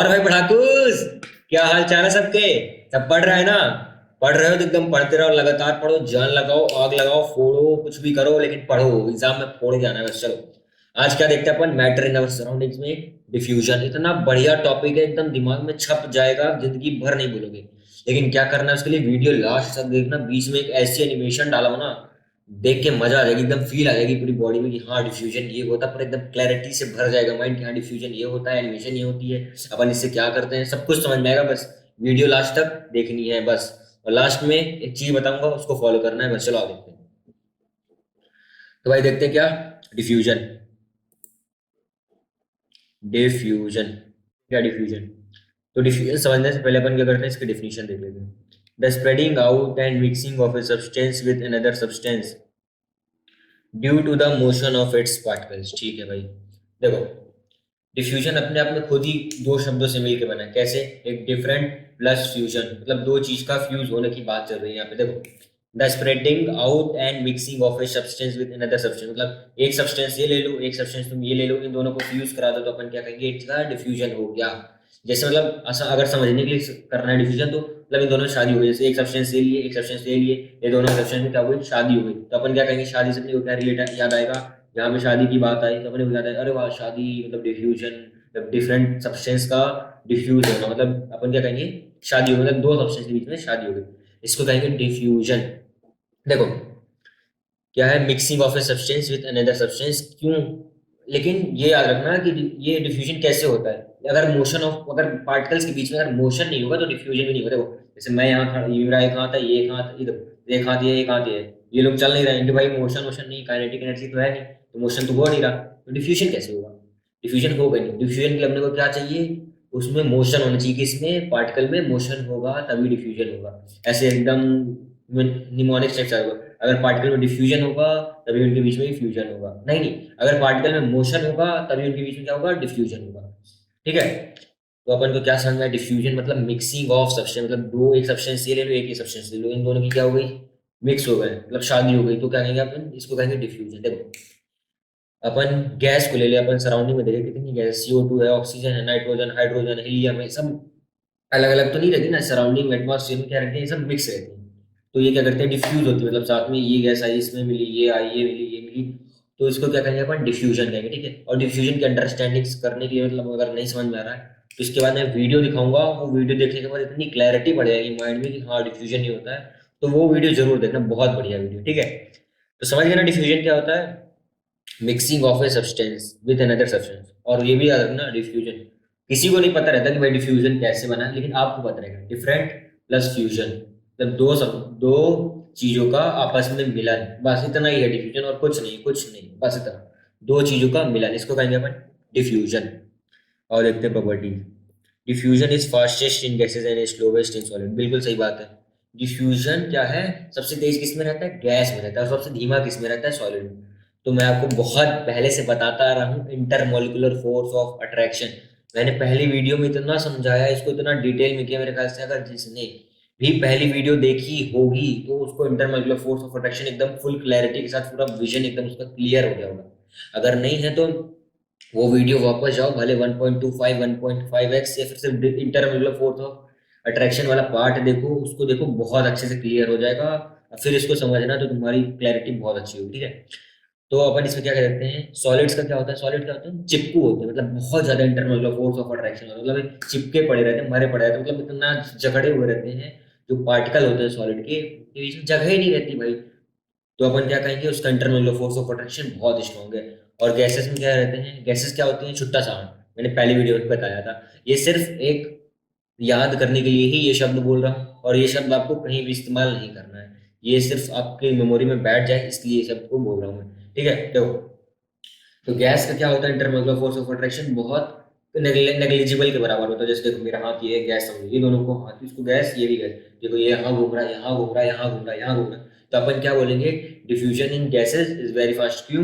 और भाई पढ़ाकूस, क्या हाल चाल है सबके? सब पढ़ रहे हैं ना? पढ़ रहे हो तो एकदम पढ़ते रहो, लगातार पढ़ो, जान लगाओ, आग लगाओ, फोड़ो, कुछ भी करो, लेकिन पढ़ो। एग्जाम में फोड़ के आना है बस। चलो, आज क्या देखते हैं अपन? मैटर इन आवर सराउंडिंग्स में डिफ्यूजन। इतना बढ़िया टॉपिक है, एकदम दिमाग में छप जाएगा, जिंदगी भर नहीं भूलोगे। लेकिन क्या करना है उसके लिए? वीडियो लास्ट तक देखना। बीच में एक ऐसी एनिमेशन डाला हो ना, देख के मजा आ जाएगी, एकदम फील आ जाएगी पूरी बॉडी में कि हाँ डिफ्यूजन ये होता है, पर एकदम क्लैरिटी से भर जाएगा माइंड कि हाँ डिफ्यूजन ये होता है, एनिमेशन ये होती है, अपन इससे क्या करते हैं, सब कुछ समझ में आएगा। बस वीडियो लास्ट तक देखनी है बस। और लास्ट में एक चीज बताऊंगा, उसको फॉलो करना है बस। चलो आगे देखते हैं। तो भाई देखते हैं क्या? डिफ्यूजन। डिफ्यूजन क्या? डिफ्यूजन। तो डिफ्यूजन समझने से पहले अपन क्या करते हैं, इसकी डेफिनेशन देख लेते हैं। The spreading out and mixing of a substance with another substance due to the motion of its particles. ठीक है भाई, देखो, डिफ्यूजन अपने आप में खुद ही दो शब्दों से मिलकर बना है। कैसे? एक डिफरेंट प्लस फ्यूजन, मतलब दो चीज का फ्यूज होने की बात चल रही है यहाँ पे। देखो, the spreading out and mixing of a substance with another substance, मतलब एक सब्सटेंस ये ले लो, एक सब्सटेंस तुम ये ले लो, इन दोनों को फ्यूज करा दो, तो अपन क्या कहेंगे? इसका डिफ्यूजन हो गया। जैसे मतलब अगर समझने के लिए करना है डिफ्यूजन, तो मतलब इन दोनों में शादी हो गई। जैसे एक सब्सटेंस ले लिए, एक सब्सटेंस ले लिए, ये दोनों सब्सटेंस में क्या हुई? शादी हो गई। तो अपन क्या कहेंगे? शादी से अपने को क्या रिलेट याद आएगा? जहाँ पे शादी की बात आई तो अपने को याद आएगा, अरे वाह शादी मतलब डिफ्यूजन, मतलब डिफरेंट सब्सटेंस का डिफ्यूज होना, मतलब अपन क्या कहेंगे? शादी हो, मतलब दो सब्सटेंस के बीच में शादी हो गई, इसको कहेंगे डिफ्यूजन। देखो, क्या है? Mixing of a substance with another substance. क्यों? लेकिन ये याद रखना कि ये डिफ्यूजन कैसे होता है। अगर मोशन ऑफ, अगर पार्टिकल्स के बीच में अगर मोशन नहीं होगा तो डिफ्यूजन भी नहीं होगा। देखो, जैसे मैं यहाँ खड़ा, ये मेरा एक हाथ है, ये एक हाथ, इधर एक हाथ, ये एक हाथ है, ये लोग चल नहीं रहे हैं कि भाई मोशन वोशन नहीं, काइनेटिक एनर्जी तो है नहीं, तो मोशन तो हो नहीं रहा, तो डिफ्यूजन कैसे होगा? डिफ्यूजन होगा नहीं। डिफ्यूजन के लिए अपने को क्या चाहिए? उसमें मोशन होना चाहिए। किसमें? पार्टिकल में मोशन होगा तभी डिफ्यूजन होगा। ऐसे एकदम निमोनिक स्ट्रक्चर होगा। अगर पार्टिकल में डिफ्यूजन होगा तभी उनके बीच में फ्यूजन होगा। नहीं नहीं, अगर पार्टिकल में मोशन होगा तभी उनके बीच में क्या होगा? डिफ्यूजन होगा। ठीक है, तो अपन को क्या समझ में? डिफ्यूजन मतलब मिक्सिंग ऑफ सब्सटेंस, मतलब दो, एक सब्सटेंस ये ले लो, एक ही सब्सटेंस ले लो, इन दोनों की क्या हो गई? मिक्स हो गए, मतलब शादी हो गई, तो क्या कहेंगे अपन? इसको कहेंगे डिफ्यूजन। देखो, अपन गैस को ले लिया, अपन सराउंडिंग में देखे कितनी गैस, CO2 है, ऑक्सीजन है, नाइट्रोजन, हाइड्रोजन, हीलियम है, सब अलग अलग तो नहीं रहती ना सराउंडिंग में, एटमॉस्फेयर में क्या रहती है? ये सब मिक्स रहती है। तो ये क्या करते हैं? डिफ्यूज होती है, मतलब साथ में ये गैस आई, इसमें मिली, ये आई, ये मिली, ये मिली, तो इसको क्या कहेंगे अपन? डिफ्यूजन कहेंगे। ठीक है, और डिफ्यूजन की अंडरस्टैंडिंग करने के लिए, मतलब अगर नहीं समझ में आ रहा है तो इसके बाद मैं वीडियो दिखाऊंगा, वो वीडियो देखने के बाद इतनी क्लैरिटी बढ़ जाएगी माइंड में कि हाँ डिफ्यूजन ही होता है। तो वो वीडियो जरूर देखना, बहुत बढ़िया वीडियो। ठीक है, तो समझ गए ना डिफ्यूजन क्या होता है? Mixing of a substance with another substance. और ये भी याद रखना, डिफ्यूजन किसी को नहीं पता रहता कि भाई डिफ्यूजन कैसे बना है, लेकिन आपको पता रहेगा। डिफरेंट प्लस फ्यूजन, मतलब दो चीजों का आपस में मिलन, बस इतना ही है डिफ्यूजन, और कुछ नहीं, कुछ नहीं, बस इतना, दो चीजों का मिलन, इसको कहेंगे अपन डिफ्यूजन। और देखते हैं property. Diffusion is fastest in gases and slowest in solid. बिल्कुल सही बात है। डिफ्यूजन क्या है? सबसे तेज किस में रहता है? गैस में रहता है। और सबसे धीमा किस में रहता है? सॉलिड में। तो मैं आपको बहुत पहले से बताता आ रहा हूँ, इंटरमोलिकुलर फोर्स ऑफ अट्रैक्शन। मैंने पहली वीडियो में इतना समझाया, इसको इतना डिटेल में किया, मेरे ख्याल से अगर जिसने भी पहली वीडियो देखी होगी तो उसको इंटरमोलिकुलर फोर्स ऑफ अट्रैक्शन एकदम फुल क्लैरिटी के साथ, पूरा विजन एकदम उसका क्लियर हो गया होगा। अगर नहीं है तो वो वीडियो वापस जाओ, भले 1.25 1.5x, या फिर सिर्फ इंटरमिलर फोर्स ऑफ अट्रैक्शन वाला पार्ट देखो, उसको देखो, बहुत अच्छे से क्लियर हो जाएगा। फिर इसको समझना तो तुम्हारी क्लैरिटी बहुत अच्छी होगी। ठीक है, तो अपन इसमें क्या कहते हैं? सॉलिड्स का क्या होता है? सॉलिड क्या होता है? चिपकू होते हैं, मतलब बहुत ज्यादा इंटरनल फोर्स ऑफ अट्रैक्शन होता है, मतलब चिपके पड़े रहते हैं, मरे पड़े रहते हैं, मतलब इतना जकड़े हुए रहते हैं। जो पार्टिकल होते हैं सॉलिड के बीच में जगह ही नहीं रहती भाई। तो अपन क्या कहेंगे? उसका इंटरनल फोर्स ऑफ अट्रैक्शन बहुत स्ट्रॉन्ग है। और गैसेस में क्या रहते हैं? गैसेस क्या होती हैं? छुट्टा साउंड, मैंने पहली वीडियो में बताया था। ये सिर्फ एक याद करने के लिए ही ये शब्द बोल रहा हूँ, और ये शब्द आपको कहीं भी इस्तेमाल नहीं करना है, ये सिर्फ आपकी मेमोरी में बैठ जाए इसलिए ये शब्द को बोल रहा हूँ मैं। ठीक है, देखो, तो गैस का क्या होता है? इंटरमोलर फोर्स ऑफ अट्रैक्शन बहुत नेग्लिजिबल के बराबर होता है। जैसे देखो, मेरा हाथ ये है, गैस समझो, ये दोनों को हाथ, इसको गैस, ये भी गैस। देखो, ये यहाँ घूम रहा है, यहाँ घूम रहा है, यहाँ घूम रहा है, यहाँ घूम रहा है, तो अपन क्या बोलेंगे? Diffusion in gases is very fast. क्यों?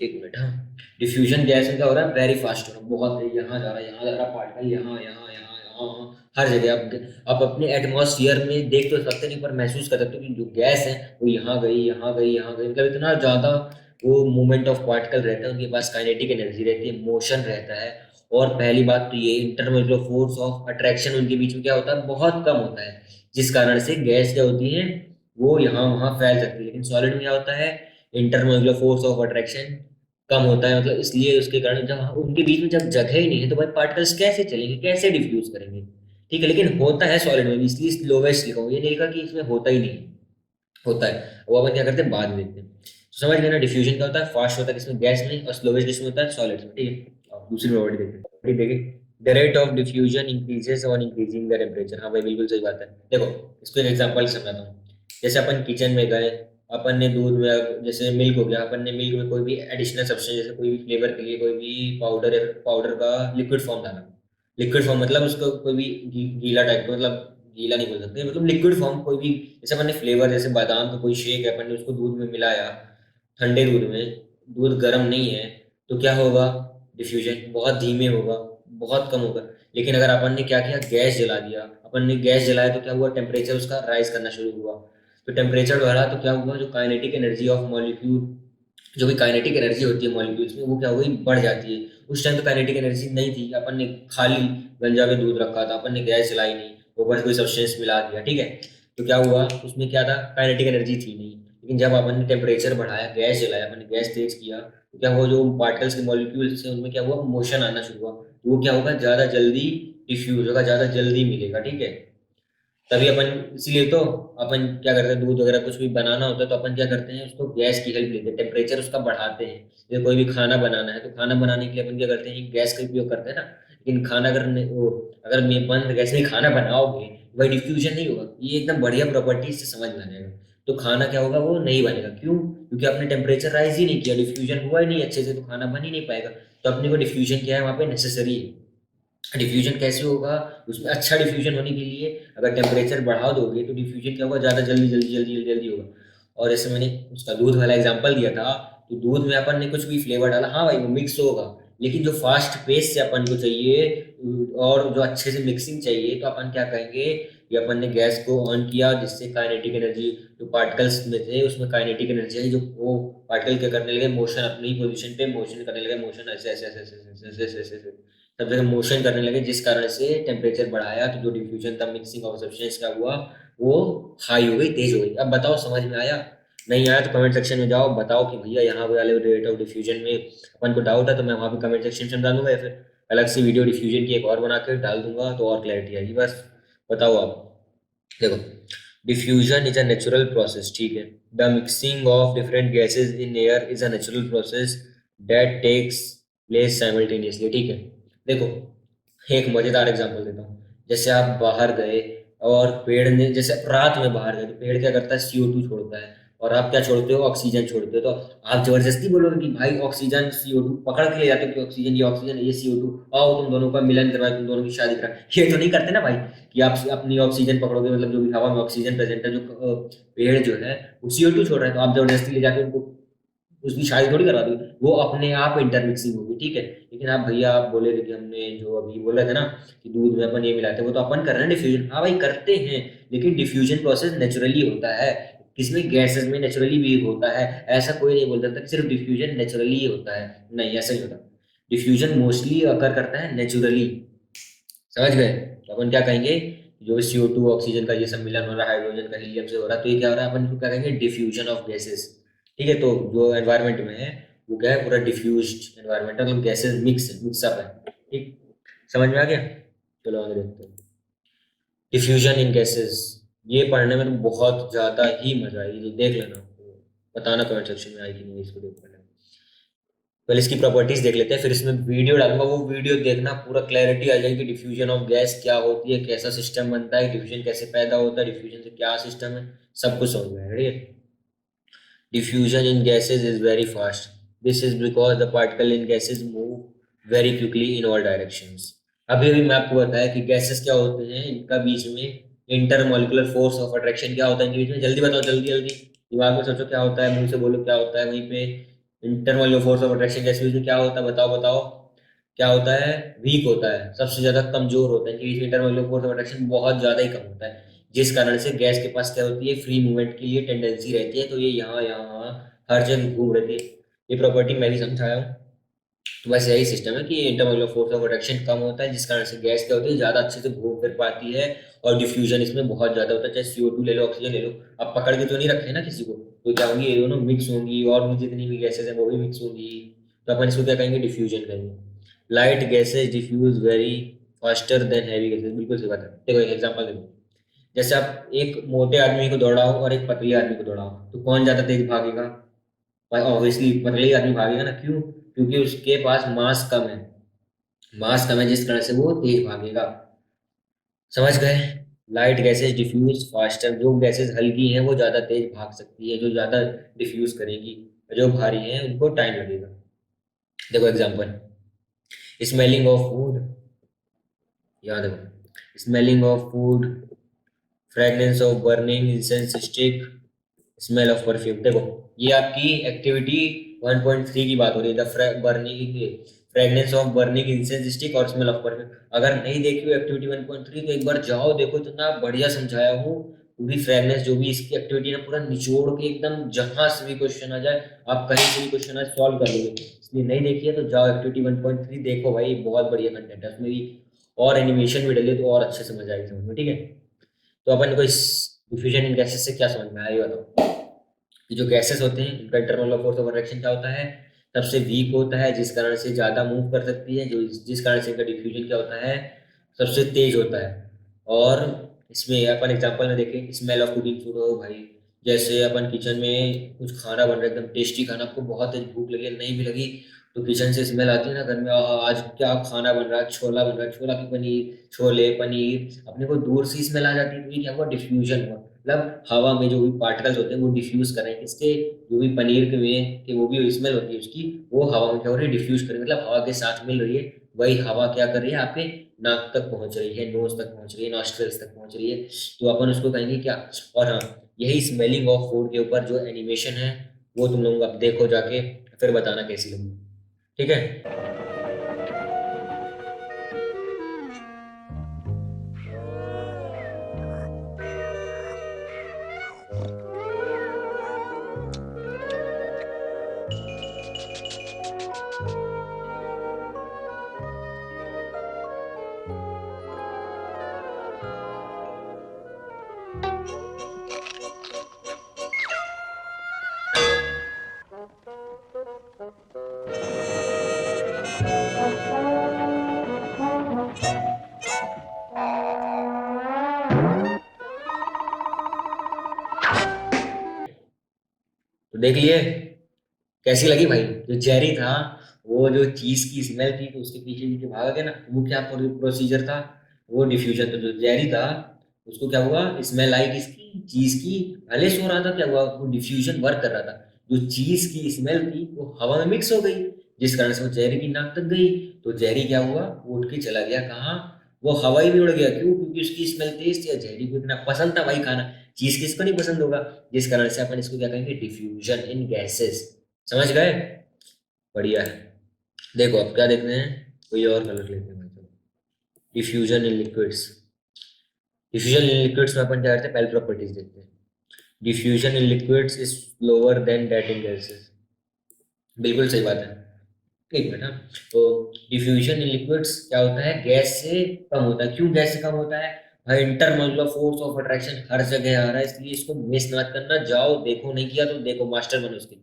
एक मिनट, हाँ, डिफ्यूजन गैस में क्या हो रहा है? वेरी फास्ट हो रहा है, बहुत तेज, यहाँ जा रहा है, यहाँ जा रहा है, पार्टिकल यहाँ यहाँ यहाँ यहाँ, हर जगह। आप अपने एटमॉस्फेयर में देख तो सकते नहीं, पर महसूस कर सकते हो कि जो गैस है वो यहाँ गई, यहाँ गई, यहाँ गई, मतलब इतना ज्यादा वो मूवमेंट ऑफ पार्टिकल रहता है, उनके पास काइनेटिक एनर्जी रहती है, मोशन रहता है। और पहली बात तो ये इंटरमोलिकुलर फोर्स ऑफ अट्रैक्शन उनके बीच में क्या होता है, बहुत कम होता है, जिस कारण से गैस क्या होती है वो यहाँ वहाँ फैल सकती है। लेकिन सॉलिड में क्या होता है, इंटरमोलिकुलर फोर्स ऑफ अट्रैक्शन कम होता है, मतलब इसलिए उसके कारण जब उनके बीच में जब जगह ही नहीं है तो भाई पार्टिकल्स कैसे चलेंगे, कैसे डिफ्यूज करेंगे। ठीक है, लेकिन होता है सॉलिड में भी, इसलिए लोवेस्ट लिखा हूँ, ये नहीं लिखा कि इसमें होता ही नहीं, होता है। वो अपन क्या करते हैं बाद में देखते हैं। तो समझ गए ना, डिफ्यूजन क्या होता है, फास्ट होता है किसमें, गैस में, और स्लोवेस्ट किसमें होता है, सॉलिड्स में। ठीक है, अब दूसरी प्रॉपर्टी देखते हैं। प्रॉपर्टी देखिए, the rate of diffusion increases on increasing the temperature. हाँ भाई बिल्कुल सही बात है। देखो इसको एक एग्जांपल से समझाता हूँ। जैसे अपन किचन में गए, अपन ने दूध में, जैसे मिल्क हो गया, अपन ने मिल्क में कोई भी एडिशनल सब्सटेंस, जैसे कोई भी फ्लेवर के लिए कोई भी पाउडर, पाउडर का लिक्विड फॉर्म डाला। लिक्विड फॉर्म मतलब उसको कोई भी गीला टाइप का, मतलब गीला नहीं बोल सकते, मतलब लिक्विड फॉर्म कोई भी, जैसे अपन ने फ्लेवर, जैसे बादाम का कोई शेक है, अपन ने उसको दूध में मिलाया, ठंडे दूध में, दूध गर्म नहीं है, तो क्या होगा, डिफ्यूजन बहुत धीमे होगा, बहुत कम होगा। लेकिन अगर अपन ने क्या किया, गैस जला दिया, अपन ने गैस जलाया तो क्या हुआ, टेम्परेचर उसका राइज करना शुरू हुआ। तो टेम्परेचर बढ़ा तो क्या हुआ, जो काइनेटिक एनर्जी ऑफ मॉलिक्यूल, जो भी काइनेटिक एनर्जी होती है मॉलिक्यूल्स में, वो क्या हो गई, बढ़ जाती है। उस टाइम तो काइनेटिक एनर्जी नहीं थी, अपन ने खाली गंजा में दूध रखा था, अपन ने गैस जलाई नहीं, ऊपर से कोई सब्सटेंस मिला दिया, ठीक है, तो क्या हुआ, उसमें क्या था, काइनेटिक एनर्जी थी नहीं। लेकिन जब अपन ने टेम्परेचर बढ़ाया, गैस जलाया, अपन ने गैस तेज किया, तो क्या हुआ, जो पार्टिकल्स के मॉलिक्यूल्स हैं उनमें क्या हुआ, मोशन आना शुरू हुआ, तो वो क्या होगा, ज़्यादा जल्दी डिफ्यूज होगा, ज़्यादा जल्दी मिलेगा, ठीक है। तभी अपन, इसीलिए तो अपन क्या करते हैं, दूध वगैरह कुछ भी बनाना होता है तो अपन क्या करते हैं, उसको गैस की हेल्प लेते हैं, टेम्परेचर उसका बढ़ाते हैं। जैसे कोई भी खाना बनाना है तो खाना बनाने के लिए अपन क्या करते हैं, गैस का उपयोग करते हैं ना। लेकिन खाना अगर वो, अगर मैं बंद गैस में खाना बनाओगे, वही डिफ्यूजन नहीं होगा। ये एकदम बढ़िया प्रॉपर्टी से समझ में आ जाएगा। तो खाना क्या होगा, वो नहीं बनेगा, क्यों, क्योंकि आपने टेम्परेचर राइज ही नहीं किया, डिफ्यूजन हुआ ही नहीं अच्छे से, तो खाना बन ही नहीं पाएगा। तो अपने को डिफ्यूजन क्या है, वहाँ पे नेसेसरी है। डिफ्यूजन कैसे होगा, उसमें अच्छा डिफ्यूजन होने के लिए अगर टेम्परेचर बढ़ा दोगे तो डिफ्यूजन क्या होगा, ज़्यादा जल्दी जल्दी जल्दी जल्दी जल्दी होगा। और जैसे मैंने उसका दूध वाला एग्जांपल दिया था, तो दूध में अपन ने कुछ भी फ्लेवर डाला, हाँ भाई वो मिक्स होगा, लेकिन जो फास्ट पेस से अपन को चाहिए और जो अच्छे से मिक्सिंग चाहिए, तो अपन क्या कहेंगे कि अपन ने गैस को ऑन किया, जिससे काइनेटिक एनर्जी, जो पार्टिकल्स में थे उसमें काइनेटिक एनर्जी आई, जो वो पार्टिकल क्या करने लगे, मोशन, अपनी पोजीशन पे मोशन करने लगे, मोशन ऐसे ऐसे ऐसे ऐसे ऐसे ऐसे ऐसे ऐसे ऐसे सब जगह मोशन करने लगे, जिस कारण से टेम्परेचर बढ़ाया, तो जो डिफ्यूजन था, मिक्सिंग ऑफ सब्सटेंस क्या हुआ, वो हाई हो गई, तेज हो गई। अब बताओ समझ में आया, नहीं आया तो कमेंट सेक्शन में जाओ, बताओ कि भैया यहाँ वाले रेट ऑफ डिफ्यूजन में अपन को डाउट है, तो मैं वहाँ पे कमेंट सेक्शन में डालूंगा, या फिर अलग से वीडियो डिफ्यूजन की एक और बना के डाल दूंगा, तो और क्लैरिटी आएगी। बस बताओ आप। देखो, diffusion is a natural process, ठीक है। The mixing of different gases in air is a natural process that takes place simultaneously, ठीक है। देखो एक मजेदार एग्जांपल देता हूँ। जैसे आप बाहर गए और पेड़ ने, जैसे रात में बाहर गए तो पेड़ क्या करता है, CO2 छोड़ता है, और आप क्या छोड़ते हो, ऑक्सीजन छोड़ते हो। तो आप जबरदस्ती बोलोगे कि भाई ऑक्सीजन CO2 पकड़ के ले जाते हो कि ऑक्सीजन, ये ऑक्सीजन, ये CO2, आओ तुम दोनों का मिलन करवाए, तुम दोनों की शादी करा, ये तो नहीं करते ना भाई, कि आप अपनी ऑक्सीजन पकड़ोगे, मतलब जो भी हवा में ऑक्सीजन प्रेजेंट है, जो पेड़ जो है वो CO2 छोड़ रहा है, तो आप जबरदस्ती ले जाके उनको उसकी शादी थोड़ी करवा दी, वो अपने आप इंटरमिक्सिंग होगी, ठीक है। लेकिन आप भैया आप बोले थे कि हमने जो अभी बोल रहे थे ना कि दूध में अपन ये मिलाते हैं, वो तो अपन कर रहे हैं डिफ्यूजन, हाँ भाई करते हैं, लेकिन डिफ्यूजन प्रोसेस नेचुरली होता है। किसमें, गैसेस में नेचुरली भी होता है। ऐसा कोई नहीं बोल सकता कि सिर्फ डिफ्यूजन नेचुरली ही होता है, नहीं ऐसा नहीं होता। डिफ्यूजन मोस्टली अकर करता है नेचुरली, समझ गए। तो अपन क्या कहेंगे, जो CO2 ऑक्सीजन का ये सब मिलन हो रहा है, हाइड्रोजन का हीलियम से हो रहा है, तो ये क्या हो रहा है, अपन इसको क्या कहेंगे, डिफ्यूजन ऑफ गैसेस, ठीक है। तो जो एनवायरनमेंट में है वो क्या है, पूरा डिफ्यूज्ड एनवायरनमेंट, मतलब गैसेस मिक्सअप है, ठीक। समझ में आ गया। चलो आगे देखते हैं, डिफ्यूजन इन गैसेस। ये पढ़ने में तो बहुत ज़्यादा ही मजा आएगी, तो देख लेना, तो बताना कमेंट सेक्शन में आएगी नहीं, इसको देख लेना। पहले इसकी प्रॉपर्टीज देख लेते हैं, फिर इसमें वीडियो डालूंगा, वो वीडियो देखना, पूरा क्लैरिटी आ जाएगी, डिफ्यूजन ऑफ गैस क्या होती है, कैसा सिस्टम बनता है, डिफ्यूजन कैसे पैदा होता है, डिफ्यूजन से क्या सिस्टम है, सब कुछ समझ में आएगा, ठीक है। Diffusion in gases is very fast. This is because the particle in gases move very quickly in all directions. अभी अभी मैं आपको बताया कि गैसेस क्या होते हैं, इनका बीच में इंटरमोलिकुलर फोर्स ऑफ अट्रैक्शन क्या होता है इनके बीच में, जल्दी बताओ, जल्दी जल्दी, दिमाग में सोचो क्या होता है, मुंह से बोलो क्या होता है, वहीं पे intermolecular force of attraction gas के बीच में क्या होता है, बताओ बताओ। क्या होता है, वीक होता है, सबसे ज्यादा कमजोर होता है, इनके बीच में इंटरमोलिकुलर फोर्स ऑफ अट्रैक्शन बहुत ज्यादा ही कम होता है, जिस कारण से गैस के पास क्या होती है, फ्री मूवमेंट के लिए टेंडेंसी रहती है, तो ये यहाँ यहाँ हर जगह घूम रही थी। ये प्रॉपर्टी मैं भी समझाया हूँ, तो बस यही सिस्टम है कि इंटरमोलर फोर्स ऑफ अट्रैक्शन कम होता है, जिस कारण से गैस क्या होती है, ज़्यादा अच्छे से घूम फिर पाती है, और डिफ्यूजन इसमें बहुत ज़्यादा होता है। चाहे CO2 ले लो, ऑक्सीजन ले लो, अब पकड़ के तो नहीं रखे ना किसी को, तो क्या होंगी, ये दोनों मिक्स होंगी, और भी जितनी भी गैसेज हैं वो भी मिक्स होंगी। तो अपन इसको क्या कहेंगे, डिफ्यूजन कहेंगे। Light gases diffuse very faster than heavy gases, बिल्कुल सही बात है। देखो एक एग्जाम्पल देखो, जैसे आप एक मोटे आदमी को दौड़ाओ और एक पतले आदमी को दौड़ाओ, तो कौन ज़्यादा तेज भागेगा? भाई ऑब्वियसली पतले ही आदमी भागेगा ना, क्यों? क्योंकि उसके पास मास कम है, मास कम है, जिस कारण से वो तेज भागेगा। समझ गए? लाइट गैसेज डिफ्यूज फास्टर, जो गैसेज हल्की हैं वो ज़्यादा तेज भाग सकती है, जो ज़्यादा डिफ्यूज करेगी, जो भारी हैं उनको टाइम लगेगा। देखो एग्जांपल, स्मेलिंग ऑफ फूड, याद देखो, smelling of food, fragrance of burning incense stick, smell of perfume. देखो ये आपकी एक्टिविटी 1.3 की बात हो रही है, the burning, fragrance of burning incense stick और स्मेल ऑफ परफ्यूम। अगर नहीं देखी हो एक्टिविटी 1.3 तो एक बार जाओ देखो, इतना बढ़िया समझाया हूँ। पूरी फ्रेगनेंस जो भी इसकी एक्टिविटी है ना, पूरा निचोड़ के एकदम, जहां से भी क्वेश्चन आ जाए, आप कहीं से भी क्वेश्चन आज सॉल्व कर लोगे। इसलिए नहीं देखी है तो जाओ एक्टिविटी 1.3 देखो भाई, बहुत बढ़िया कंटेंट है उसमें भी, और एनिमेशन भी डले तो और अच्छे समझ आएगी समझ में, ठीक है। तो अपन को इस डिफ्यूजन इन गैसेस से क्या समझ में आया ये बताओ। कि जो गैसेस होते हैं उनका इंटरनल फोर्स ऑफ अट्रैक्शन क्या होता है, सबसे वीक होता है, जिस कारण से ज़्यादा मूव कर सकती है, जो जिस कारण से इनका डिफ्यूजन क्या होता है, सबसे तेज होता है। और इसमें अपन एग्जांपल में देखें, स्मेल ऑफ कुकिंग फूड हो भाई, जैसे अपन किचन में कुछ खाना बन रहा है, एकदम टेस्टी खाना, आपको बहुत तेज भूख लगी, नहीं भी लगी, तो किचन से स्मेल आती है ना घर में, आहा, आज क्या खाना बन रहा है, छोला बन रहा है, छोला की पनीर, छोले पनीर, अपने को दूर से स्मेल आ जाती है, तो ये क्या हुआ, डिफ्यूजन हुआ। मतलब हवा में जो भी पार्टिकल्स होते हैं वो डिफ्यूज कर रहे हैं, इसके जो भी पनीर के में कि वो भी स्मेल होती है उसकी, वो हवा में क्या हो रही है, डिफ्यूज कर रही है, मतलब हवा के साथ मिल रही है। वही हवा क्या कर रही है, आपके नाक तक पहुंच रही है, नोज तक पहुंच रही है, नॉस्ट्रल्स तक पहुंच रही है। तो अपन उसको कहेंगे क्या? और हाँ, यही स्मेलिंग ऑफ फूड के ऊपर जो एनिमेशन है, वो तुम लोग अब देखो जाके, फिर बताना कैसी लगी, ठीक है। तो देख लिए कैसी लगी भाई? जो जेरी था, वो जो चीज की स्मेल थी, तो उसके पीछे पीछे भागा गया ना, वो क्या प्रोसीजर था, वो डिफ्यूजन। तो जो जेरी था उसको क्या हुआ, स्मेल आई किसकी, चीज की, भले सो रहा था, क्या हुआ, वो डिफ्यूजन वर्क कर रहा था, जो चीज की स्मेल थी वो हवा में मिक्स हो गई, जिस कारण से वो जेरी की नाक तक गई। तो जेरी क्या हुआ, वो उठ के चला गया कहाँ, वो हवाई में उड़ गया, क्यों? क्योंकि उसकी स्मेल तेज थी और जेरी को इतना पसंद था भाई खाना, चीज किसको नहीं पसंद होगा, जिस कारण से अपन इसको क्या कहेंगे, डिफ्यूजन इन गैसेस। समझ गए? बढ़िया है। देखो अब क्या देखते हैं, कोई और कलर लेते हैं भाई, चलो। Diffusion in liquids, diffusion in liquids में अपन क्या करते हैं, पहले प्रॉपर्टीज देखते हैं। Diffusion in liquids is lower than that in gases, बिल्कुल सही बात है। एक मिनट, हाँ। तो डिफ्यूजन इन लिक्विड्स क्या होता है, गैस से कम होता है, क्यों गैस से कम होता है? भाई इंटरमोलुलर फोर्स ऑफ अट्रैक्शन हर जगह आ रहा है, इसलिए इसको मिस मत करना, जाओ देखो, नहीं किया तो देखो, मास्टर बनो उसके।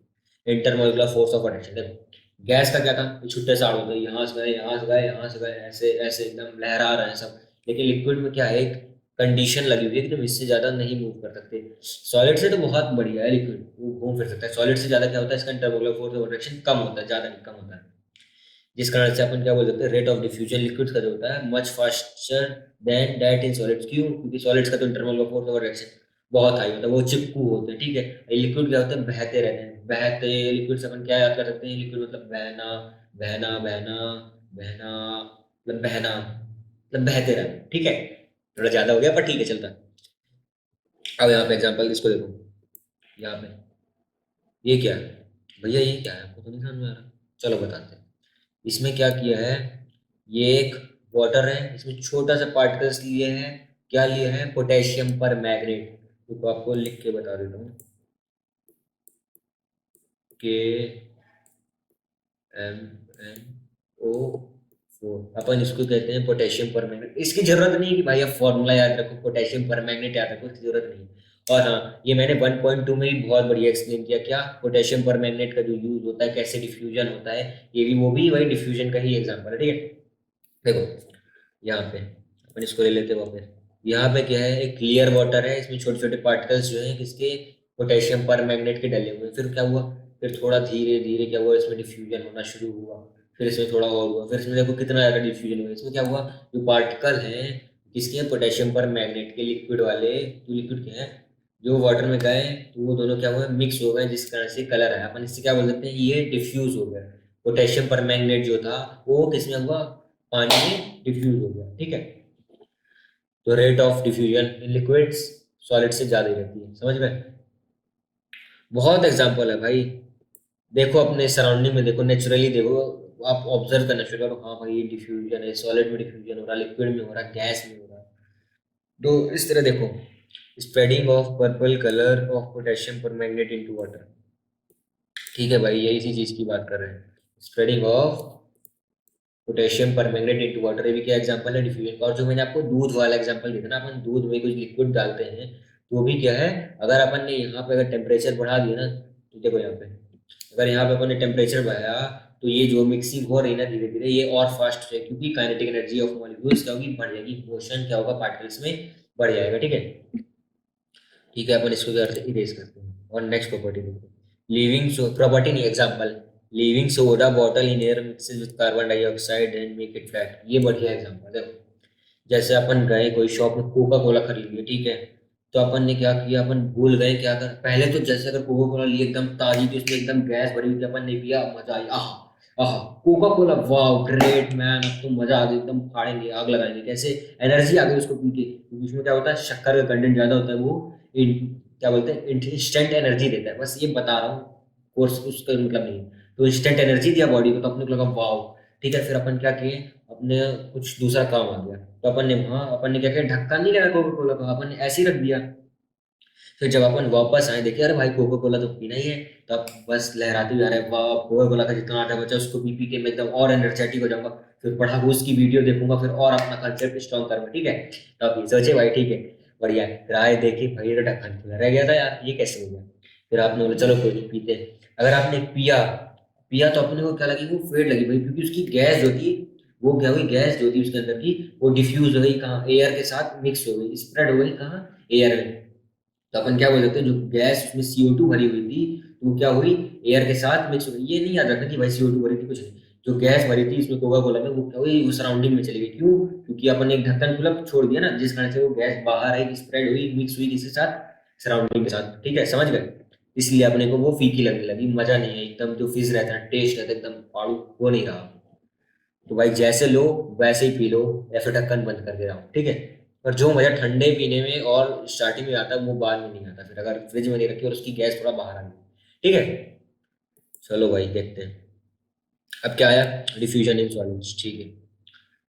इंटरमोलुलर फोर्स ऑफ अट्रैक्शन देखो, गैस का क्या था, छुट्टे साड़ होते हैं, यहाँ से गए, यहाँ से गए, यहाँ से गए, ऐसे ऐसे एकदम लहरा रहे हैं सब। लेकिन लिक्विड में क्या है, एक कंडीशन लगी हुई है कि तुम इससे ज्यादा नहीं मूव कर सकते। सॉलिड से तो बहुत बढ़िया है लिक्विड, वो घूम फिर सकता है, सॉलिड से ज्यादा क्या होता है, इसका इंटरमोलुलर फोर्स ऑफ अट्रैक्शन कम होता है, ज्यादा नहीं, कम होता है, जिस कारण से अपन क्या बोल सकते हैं, रेट ऑफ डिफ्यूजन लिक्विड्स का जो होता है much faster than that in solids. क्यों? क्योंकि सॉलिड्स का तो इंटरनल फोर्स ऑफ रिएक्शन बहुत हाई होता है, वो चिपकू होते हैं, ठीक है। लिक्विड क्या होते हैं, बहते रहते हैं, बहते लिक्विड से अपन क्या याद कर सकते हैं, लिक्विड मतलब बहना, बहना बहना, बहना मतलब बहना, मतलब बहते रहना, ठीक है। थोड़ा ज्यादा हो गया पर ठीक है, चलता है। अब यहाँ पे एग्जाम्पल इसको देखो, यहाँ पे ये क्या है भैया, ये क्या है, आपको तो नहीं समझ में आ रहा, चलो बताते हैं। इसमें क्या किया है, ये एक वाटर है, इसमें छोटा सा पार्टिकल्स लिए हैं, क्या लिए हैं, पोटेशियम पर मैग्नेट। तो आपको लिख के बता देता हूँ, के MnO4, अपन इसको कहते हैं पोटेशियम परमैंगनेट। इसकी जरूरत नहीं है कि भाई आप फॉर्मूला याद रखो, पोटेशियम परमैंगनेट याद रखो, इसकी जरूरत नहीं है। और हाँ, ये मैंने 1.2 में ही बहुत बढ़िया एक्सप्लेन किया, क्या पोटेशियम परमैंगनेट का जो यूज होता है, कैसे डिफ्यूजन होता है, ये भी वो भी वही डिफ्यूजन का ही एग्जाम्पल है, ठीक है। देखो यहाँ पे अपन इसको ले लेते हैं वापस। यहाँ पे क्या है, एक क्लियर वाटर है, इसमें छोटे छोटे पार्टिकल्स जो हैं किसके, पोटेशियम परमैंगनेट के डले हुए हैं। फिर क्या हुआ, फिर थोड़ा धीरे धीरे क्या हुआ, इसमें डिफ्यूजन होना शुरू हुआ, फिर इसमें थोड़ा और हुआ, फिर इसमें देखो कितना ज्यादा डिफ्यूजन हुआ। इसमें क्या हुआ, जो पार्टिकल हैं किसके, पोटेशियम परमैंगनेट के, लिक्विड वाले, जो लिक्विड के हैं, जो वाटर में गए तो वो दोनों क्या हुए, मिक्स हो गए, जिस कारण से कलर है, अपन इससे क्या बोल सकते हैं, ये डिफ्यूज हो गया। पोटेशियम परमैंगनेट जो था वो किसमें हुआ, पानी में डिफ्यूज हो गया, ठीक है। तो rate of diffusion in liquids solid से ज्यादा ही रहती है, समझ में। बहुत एग्जांपल है भाई, देखो अपने सराउंडिंग में देखो, नेचुरली देखो, आप ऑब्जर्व करना शुरू करो, हाँ भाई ये डिफ्यूजन है, सॉलिड में डिफ्यूजन हो रहा है, लिक्विड में हो रहा है, गैस में हो रहा है। तो इस तरह देखो, spreading of purple colour of potassium permanganate into water, ठीक है भाई, यही सी चीज की बात कर रहे हैं, spreading of potassium permanganate into water, ये भी क्या एग्जांपल है, डिफ्यूजन का। और जो मैंने आपको दूध वाला एग्जांपल दिया था ना, अपन दूध में कुछ लिक्विड डालते हैं तो भी क्या है, अगर अपन ने यहाँ पे अगर टेम्परेचर बढ़ा दिया ना, तो देखो यहाँ पे, अगर यहाँ पे अपन ने टेम्परेचर बढ़ाया, तो ये जो मिक्सिंग हो रही है ना धीरे धीरे, ये और फास्ट है, क्योंकि काइनेटिक एनर्जी ऑफ मॉलिक्यूल्स क्या होगी, बढ़ जाएगी, मोशन क्या होगा पार्टिकल्स में बढ़ जाएगा, ठीक है। ठीक है, अपन इसको क्या करते हैं, इरेज करते हैं। और नेक्स्ट प्रॉपर्टी देखो, लिविंग प्रॉपर्टी नहीं, example, living soda bottle in air mixes with carbon dioxide and make it flat, ये बढ़िया एग्जांपल है। जैसे अपन गए कोई शॉप में कोका कोला खरीद लिया, ठीक है, तो अपन ने क्या किया, अपन भूल गए क्या कर, पहले तो जैसे अगर कोका कोला ली एकदम ताजी, तो उसमें एकदम गैस भरी हुई थी, अपन ने पिया, मजा आई, आह आह, कोका कोला, वाह ग्रेट मैन, अब तो मजा आ गई, एकदम फाड़ेंगे, आग लगाएंगे, कैसे एनर्जी आ गई उसको पी के, क्योंकि उसमें क्या होता है, शक्कर का कंटेंट ज्यादा होता है, वो क्या बोलते हैं, इंस्टेंट एनर्जी देता है, बस ये बता रहा हूँ, कोर्स उसका मतलब नहीं है। तो इंस्टेंट एनर्जी दिया बॉडी को, तो अपने को लगा वाओ, ठीक है। फिर अपन क्या किए, अपने कुछ दूसरा काम आ गया, तो अपन ने वहां, अपन ने क्या किया, ढक्कन नहीं लगा कोका कोला का, अपन ने ऐसे ही रख दिया। फिर जब अपन वापस आए, देखिए अरे भाई कोका कोला तो पीना ही है, तो अब बस लहराते हुए आ रहे, वाह कोका कोला का जितना आटा बचा उसको पी पी के मैं एकदम और एनर्जेटिक हो जाऊंगा। फिर पढ़ा उसकी वीडियो देखूंगा, फिर और अपना कंसेप्ट स्ट्रॉन्ग करूंगा, ठीक है। तो आप ये सोचे भाई ठीक है, बढ़िया है। फिर आए देखे भाई ये तो ढक्कन खुला रह गया था यार, ये कैसे हो गया। फिर आपने बोला चलो कोई नहीं पीते हैं। अगर आपने पिया पिया तो अपने को क्या लगी, वो फेड लगी भाई, क्योंकि उसकी गैस जो थी, वो क्या हुई, गैस जो थी उसके अंदर की, वो डिफ्यूज हो गई कहाँ, एयर के साथ मिक्स हो गई, स्प्रेड हो गई कहाँ, एयर में। तो अपन क्या बोल सकते हैं, जो गैस उसमें CO2 भरी हुई थी, तो वो क्या हुई, एयर के साथ मिक्स हो गई। ये नहीं याद रखना कि भाई CO2 भरी थी, कुछ नहीं, जो गैस भरी थी इसमें कोका कोला में, वो क्या हुई, वो सराउंडिंग में चली गई। क्यों, क्योंकि अपन ने एक ढक्कन खुला छोड़ दिया ना, जिस कारण से वो गैस बाहर आई, स्प्रेड हुई, मिक्स हुई किसके साथ, सराउंडिंग के साथ, ठीक है, समझ गए। इसलिए अपने को वो फीकी लगने लगी, मजा नहीं है, एकदम जो फिज रहता है, टेस्ट रहता है एकदम फाड़ू, वो नहीं रहा। तो भाई जैसे लो वैसे ही पी लो, या फिर ढक्कन बंद कर दे रहा हूँ, ठीक है। पर जो मजा ठंडे पीने में और स्टार्टिंग में आता है, वो बाद में नहीं आता, फिर अगर फ्रिज में नहीं रखी और उसकी गैस थोड़ा बाहर आ गई, ठीक है। चलो भाई देखते हैं, अब क्या आया, डिफ्यूजन इन सॉलिड्स, ठीक है।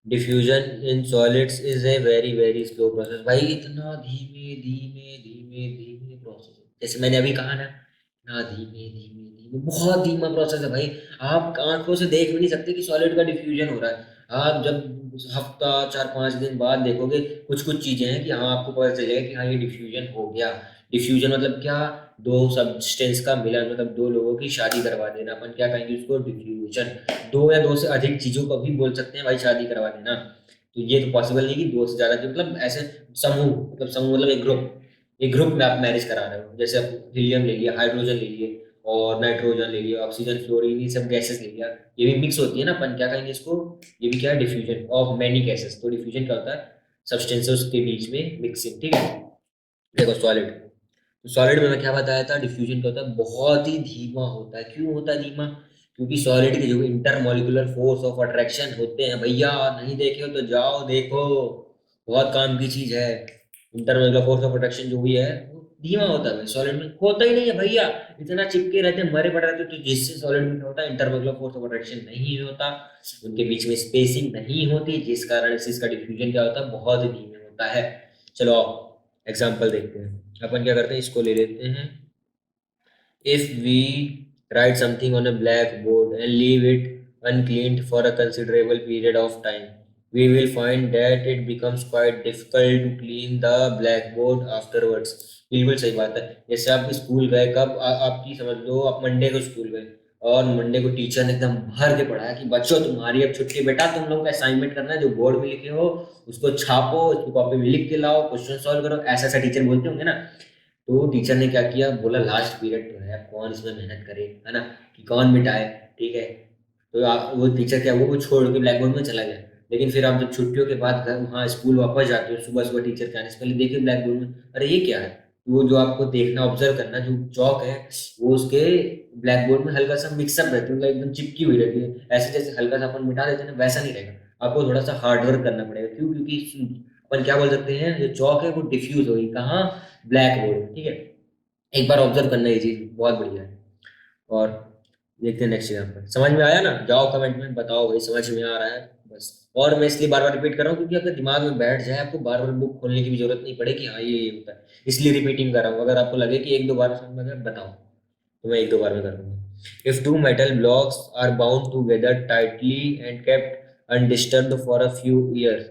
Diffusion in solids is a very very slow process, भाई इतना धीमे धीमे धीमे धीमे प्रोसेस है, जैसे मैंने अभी कहा ना धीमे धीमे धीमे, बहुत धीमा प्रोसेस है भाई। आप आंखों से देख भी नहीं सकते कि सॉलिड का डिफ्यूजन हो रहा है। आप जब हफ्ता 4-5 दिन बाद देखोगे, कुछ कुछ चीजें हैं कि हाँ आपको पता चलेगा कि हाँ ये डिफ्यूजन हो गया। डिफ्यूजन मतलब क्या, दो सब्सटेंस का मिलन, मतलब दो लोगों की शादी करवा देना, अपन क्या कहेंगे उसको, डिफ्यूजन। दो या दो से अधिक चीजों को भी बोल सकते हैं भाई, शादी करवा देना। तो ये तो पॉसिबल नहीं कि दो से ज्यादा मतलब ऐसे समूह, मतलब समूह मतलब एक ग्रुप में आप मैरिज करा रहे हो, जैसे आप हीलियम ले लिया, हाइड्रोजन ले लिए, और नाइट्रोजन ले लिया, ऑक्सीजन, फ्लोरीन, ये सब गैसेस ले लिया, ये भी मिक्स होती है ना, अपन क्या कहेंगे इसको, ये भी क्या है, डिफ्यूजन ऑफ मैनी गैसेस। तो डिफ्यूजन क्या होता है, सब्सटेंसेस के बीच में मिक्सिंग, ठीक है। देखो सॉलिड, तो सॉलिड में मैं क्या बताया था, डिफ्यूजन क्या होता है, बहुत ही धीमा होता है। क्यों होता है धीमा, क्योंकि सॉलिड के जो इंटरमॉलिक्यूलर फोर्स ऑफ अट्रैक्शन होते हैं भैया, नहीं देखे हो तो जाओ देखो, बहुत काम की चीज है। इंटरमॉलिक्यूलर फोर्स ऑफ अट्रैक्शन जो भी है वो धीमा होता है भाई, सॉलिड में होता ही नहीं है भैया, इतना चिपके रहते हैं, मरे पड़े रहते हैं। तो जिससे सॉलिड में क्या होता है, इंटरमॉलिक्यूलर फोर्स ऑफ अट्रैक्शन नहीं होता, उनके बीच में स्पेसिंग नहीं होती, जिस कारण से इसका डिफ्यूजन क्या होता है, बहुत ही धीमे होता है। चलो एग्जाम्पल देखते हैं, अपन क्या करते हैं, इसको ले लेते हैं। If we write something on a black board and leave it uncleaned for a considerable period of time, we will find that it becomes quite difficult to clean the blackboard afterwards. बिल्कुल सही बात है। जैसे आप school गए कब आपकी समझ लो आप मंडे को स्कूल गए और मंडे को टीचर ने एकदम भर के पढ़ाया कि बच्चों तुम्हारी अब छुट्टी, बेटा तुम लोग का असाइनमेंट करना है, जो बोर्ड में लिखे हो उसको छापो, उसको कॉपी में लिख के लाओ, क्वेश्चन सॉल्व करो, ऐसा ऐसा टीचर बोलते होंगे ना। तो टीचर ने क्या किया, बोला लास्ट पीरियड तो है, कौन इसमें मेहनत करे, है ना, कि कौन मिटाए, ठीक है। तो आप वो टीचर क्या वो छोड़ के ब्लैक बोर्ड में चला गया। लेकिन फिर आप जब छुट्टियों के बाद घर वहाँ स्कूल वापस जाते हो, सुबह सुबह टीचर के आने से पहले देखे ब्लैक बोर्ड में, अरे ये क्या है। वो जो आपको देखना ऑब्जर्व करना जो चौक है वो उसके ब्लैक बोर्ड में हल्का सा मिक्सअप रहती है, मतलब एकदम चिपकी हुई रहती है। ऐसे जैसे हल्का सा अपन मिटा देते हैं ना, वैसा नहीं रहेगा, आपको थोड़ा सा हार्ड वर्क करना पड़ेगा। क्यों? क्योंकि अपन क्या बोल सकते हैं, जो चौक है वो डिफ्यूज होगी कहाँ, ब्लैक बोर्ड, ठीक है। एक बार ऑब्जर्व करना ये चीज बहुत बढ़िया है। और देखते हैं नेक्स्ट एग्जाम्पल। समझ में आया ना? जाओ कमेंट में बताओ भाई समझ में आ रहा है बस। और मैं इसलिए बार बार रिपीट कर रहा हूँ क्योंकि अगर दिमाग में बैठ जाए आपको बार बार बुक खोलने की भी जरूरत नहीं पड़ेगी, हाँ ये होता है, इसलिए रिपीटिंग कर रहा हूँ। अगर आपको लगे कि एक दो बार समझ में आ गया बताओ तो मैं एक दो बार में कर दूंगा। If two metal blocks are bound together tightly and kept undisturbed for a few years,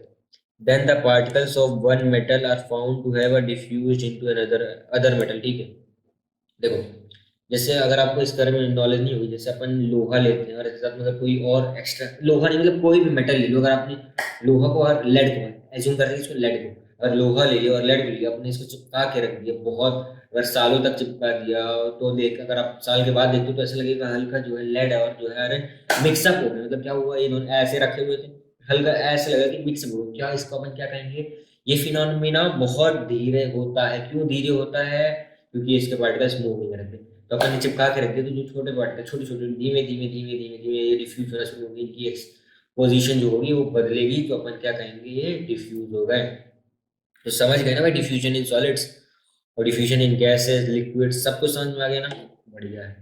then the particles of one metal are found to have a diffused into another other metal, ठीक है। देखो, जैसे अगर आपको इस बारे में knowledge नहीं होगी, जैसे अपन लोहा लेते हैं और इसके साथ में अगर कोई और एक्स्ट्रा लोहा नहीं, मतलब कोई भी मेटल ले लो, अगर आपने लोहा को और लेड को एज्यूम कर रहे हैं, इसको लेड को अगर लोहा ले लिया और लेड ले लिया, आपने इसको चिपका के रख दिया बहुत, अगर सालों तक चिपका दिया तो देख, अगर आप साल के बाद देखते हो तो ऐसा लगेगा हल्का जो है लेड और जो है अरे मिक्सअप हो गया, मतलब क्या हुआ, ये दोनों ऐसे रखे हुए थे, हल्का ऐसे लगा कि मिक्स हो गया। क्या इसको अपन क्या कहेंगे, ये फिनोमिना बहुत धीरे होता है। क्यों धीरे होता है? क्योंकि इसके पार्टिकल्स मूव नहीं करते। तो अपन ने चिपका के रख दिया तो जो छोटे पार्टिकल छोटे छोटे धीमे धीमे धीमे धीमे धीमे ये डिफ्यूज होना शुरू होगी, इनकी पोजीशन जो होगी वो बदलेगी, तो अपन क्या कहेंगे, ये डिफ्यूज हो गए। तो समझ गए ना भाई, डिफ्यूजन इन सॉलिड्स और डिफ्यूजन इन गैसेस लिक्विड, सब कुछ समझ में आ गया ना? बढ़िया है।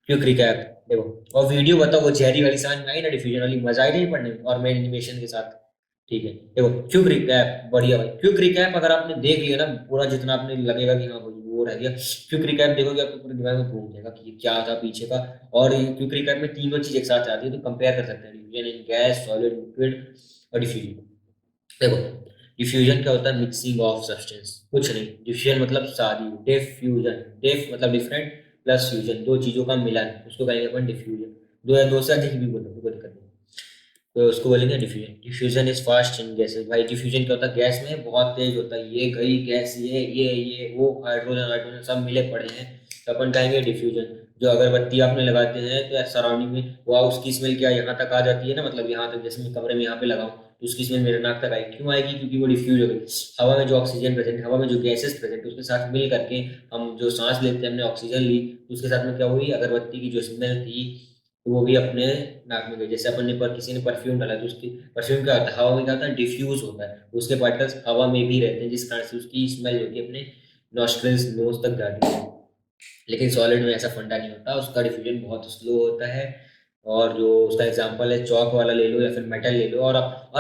क्विक रिकैप देखो, और वीडियो बताओ वो जेरी वाली समझ में आई ना, डिफ्यूजन वाली, मजा आई नहीं पढ़ने में, और मैं एनिमेशन के साथ, ठीक है। देखो क्विक रिकैप बढ़िया भाई, क्विक रिकैप अगर आपने देख लिया ना पूरा, जितना आपने लगेगा कि हाँ भाई वो रह गया, क्विक रिकैप देखोगे आपको पूरे दिमाग में घूम जाएगा कि ये क्या था पीछे का। और क्विक रिकैप में तीनों चीज एक साथ आती है, तो कंपेयर कर सकते हैं डिफ्यूजन इन गैस, सॉलिड, लिक्विड और डिफ्यूजन। देखो डिफ्यूजन क्या होता है, मिक्सिंग ऑफ सब्सटेंस, कुछ नहीं। डिफ्यूजन मतलब शादी, डिफ्यूजन, डिफ मतलब डिफरेंट प्लस फ्यूजन, दो चीजों का मिलन, उसको कहेंगे अपन डिफ्यूजन। दो या दो से अधिक भी बोलो कोई दिक्कत नहीं, तो उसको बोलेंगे diffusion. Diffusion is fast in gases, भाई डिफ्यूजन क्या होता है, गैस में बहुत तेज होता है, ये गई गैस, ये वो हाइड्रोजन हाइड्रोजन सब मिले पड़े हैं, तो अपन कहेंगे डिफ्यूजन। जो अगरबत्ती आपने लगाते हैं तो सराउंडिंग में वो उसकी स्मेल क्या यहाँ तक आ जाती है ना, मतलब यहाँ तक, जैसे मैं कमरे में यहाँ पे लगाऊं तो उसकी स्मेल मेरे नाक तक आएगी। क्यों आएगी? क्योंकि वो डिफ्यूज हो गई। हवा में जो ऑक्सीजन प्रेजेंट है, हवा में जो गैसेस प्रेजेंट है उसके साथ मिल करके हम जो सांस लेते हैं, हमने ऑक्सीजन ली, तो उसके साथ में क्या हुई, अगरबत्ती की जो स्मेल थी तो वो भी अपने नाक में गई। जैसे अपन ने पर किसी ने परफ्यूम डाला तो उसकी परफ्यूम क्या होता है, हवा में क्या होता है, डिफ्यूज होता है, उसके पार्टिकल्स हवा में भी रहते हैं, जिस कारण से उसकी स्मेल जो है अपने नॉस्ट्रल्स नोज तक जाती है। लेकिन सॉलिड में ऐसा फंडा नहीं होता, उसका डिफ्यूजन बहुत स्लो होता है। और जो उसका एग्जांपल है चौक वाला ले लो या फिर मेटल ले लो, और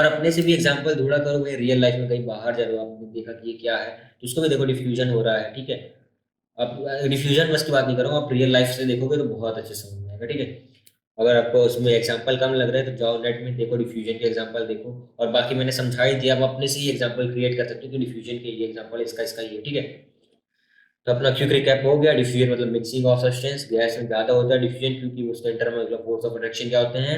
अपने से भी एग्जांपल ढूंढा करो भाई, रियल लाइफ में कहीं बाहर जा रहे हो, आपने देखा कि ये क्या है तो उसको भी देखो डिफ्यूजन हो रहा है, ठीक है। अब डिफ्यूजन बस की बात नहीं कर रहा हूँ, आप रियल लाइफ से देखोगे तो बहुत अच्छे समझ में आएगा, ठीक है। अगर आपको उसमें एग्जांपल कम लग रहा है तो जाओ नेट में देखो, डिफ्यूजन के एग्जांपल देखो, और बाकी मैंने समझा ही दिया, आप अपने से ही एग्जांपल क्रिएट कर सकते हो कि डिफ्यूजन के ये एग्जांपल, इसका इसका ये, ठीक है। तो अपना क्विक रिकैप हो गया, डिफ्यूजन मतलब मिक्सिंग ऑफ सब्सटेंस, गैस में ज्यादा होता है डिफ्यूजन क्योंकि उसके इंटर मतलब फोर्स ऑफ अट्रैक्शन क्या होते हैं,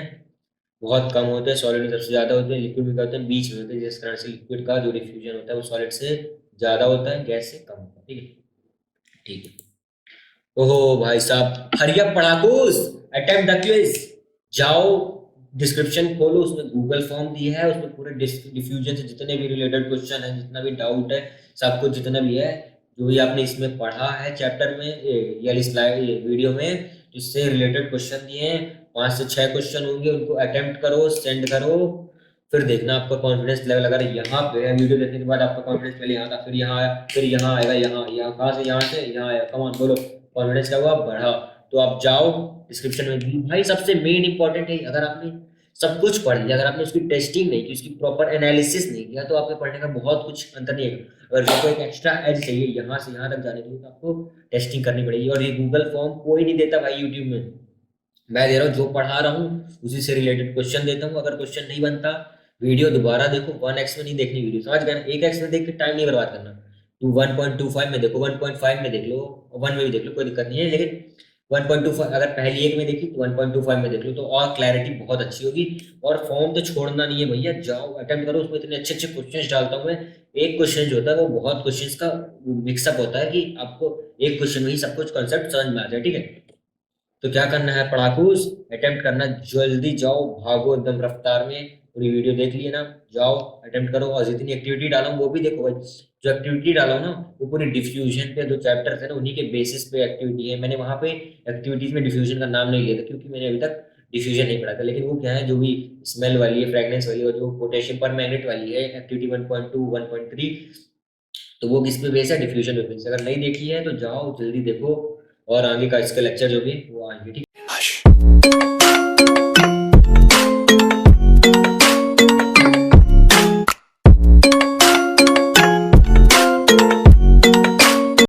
बहुत कम होते हैं। सॉलिड में सबसे ज्यादा होते हैं, लिक्विड में क्या होते हैं, बीच में होते हैं, जिस कारण से लिक्विड का जो डिफ्यूजन होता है वो सॉलिड से ज्यादा होता है, गैस से कम होता है, ठीक है। ठीक है। ओहो भाई साहब, हरी अप पढ़ाकूस, अटेम्प्ट द क्विज। जाओ डिस्क्रिप्शन खोलो, उसमें गूगल फॉर्म दिया है, उसमें पूरे डिफ्यूजन से जितने भी रिलेटेड क्वेश्चन है, जितना भी डाउट है, सब कुछ जितना भी है, जो भी आपने इसमें पढ़ा है चैप्टर में, ये स्लाइड ये वीडियो में, इससे रिलेटेड क्वेश्चन दिए हैं, 5 से 6 क्वेश्चन होंगे, उनको अटेम्प्ट करो, सेंड करो, फिर देखना आपका कॉन्फिडेंस लेवल, अगर यहाँ पे वीडियो देखने के बाद आपका कॉन्फिडेंस पहले यहाँ था, फिर यहाँ आया, फिर यहाँ आएगा, यहाँ यहाँ कहाँ से, यहाँ से यहाँ आया, कमान बोलो, कॉन्फिडेंस क्या हुआ, बढ़ा। तो आप जाओ डिस्क्रिप्शन में भी भाई, सबसे मेन इंपॉर्टेंट है, अगर आपने सब कुछ पढ़ लिया, अगर आपने उसकी टेस्टिंग नहीं की, उसकी प्रॉपर एनालिसिस नहीं किया, तो आपके पढ़ने का बहुत कुछ अंतर नहीं है। अगर आपको एक एक्स्ट्रा एज चाहिए यहाँ से यहाँ तक जाने के लिए, तो आपको टेस्टिंग करनी पड़ेगी, और ये गूगल फॉर्म कोई नहीं देता भाई यूट्यूब में, मैं दे रहा हूँ, जो पढ़ा रहा हूँ उसी से रिलेटेड क्वेश्चन देता हूँ। अगर क्वेश्चन नहीं बनता, वीडियो दोबारा देखो। 1x में नहीं देखनी वीडियो, समझ गए ना? 1x में देख के टाइम नहीं बर्बाद करना। तू 1.25 में देखो, 1.5 में देख लो, 1 में भी देख लो, कोई दिक्कत नहीं है। लेकिन 1.25 अगर पहली एक में देखी तो 1.25 में देख लो, तो और क्लैरिटी बहुत अच्छी होगी। और फॉर्म तो छोड़ना नहीं है भैया, जाओ अटेम्प्ट करो। उसमें इतने अच्छे अच्छे क्वेश्चन डालता हूँ मैं। एक क्वेश्चन जो होता है वो बहुत क्वेश्चन का मिक्सअप होता है, कि आपको एक क्वेश्चन में ही सब कुछ कंसेप्ट समझ में आ जाए, ठीक है? तो क्या करना है पढ़ाकूस, अटेम्प्ट करना, जल्दी जाओ, भागो एकदम रफ्तार में। पूरी वीडियो देख लिए ना, जाओ अटेम्प्ट करो। और जितनी एक्टिविटी डाला हूं वो भी देखो भाई। जो एक्टिविटी डाला हूं ना, वो पूरी डिफ्यूजन पे, दो चैप्टर है ना, उन्हीं के बेसिस पे एक्टिविटी है। मैंने वहां पे एक्टिविटीज में डिफ्यूजन का नाम नहीं लिया था, क्योंकि मैंने अभी तक डिफ्यूजन नहीं पढ़ा था। लेकिन वो क्या है, जो भी स्मेल वाली है, फ्रेगनेंस वाली, और जो पोटेशियम पर मैग्नेट वाली है एक्टिविटी 1.2 1.3, तो वो किस पे बेस है? डिफ्यूजन पे बेस। अगर नहीं देखी है तो जाओ जल्दी देखो, और आगे का इसका लेक्चर जो भी वो आएंगे, ठीक है?